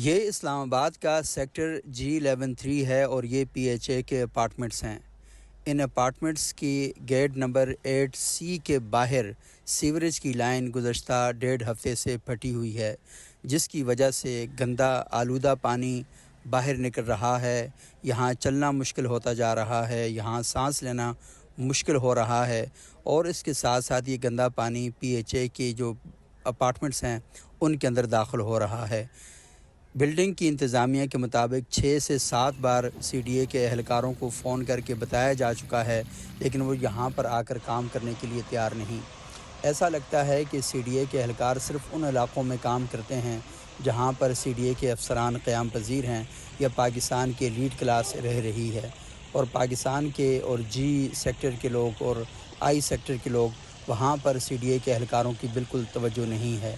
یہ اسلام آباد کا سیکٹر G113 ہے اور یہ PHA کے اپارٹمنٹس ہیں۔ ان اپارٹمنٹس کی گیٹ نمبر 8C کے باہر سیوریج کی لائن گزشتہ 1.5 ہفتے سے پھٹی ہوئی ہے، جس کی وجہ سے گندا آلودہ پانی باہر نکل رہا ہے۔ یہاں چلنا مشکل ہوتا جا رہا ہے، یہاں سانس لینا مشکل ہو رہا ہے، اور اس کے ساتھ ساتھ یہ گندا پانی PHA کے جو اپارٹمنٹس ہیں ان کے اندر داخل ہو رہا ہے۔ بلڈنگ کی انتظامیہ کے مطابق 6 سے 7 بار CDA کے اہلکاروں کو فون کر کے بتایا جا چکا ہے، لیکن وہ یہاں پر آ کر کام کرنے کے لیے تیار نہیں۔ ایسا لگتا ہے کہ CDA کے اہلکار صرف ان علاقوں میں کام کرتے ہیں جہاں پر CDA کے افسران قیام پذیر ہیں یا پاکستان کے لیڈ کلاس رہ رہی ہے، اور پاکستان کے اور G سیکٹر کے لوگ اور I سیکٹر کے لوگ وہاں پر CDA کے اہلکاروں کی بالکل توجہ نہیں ہے۔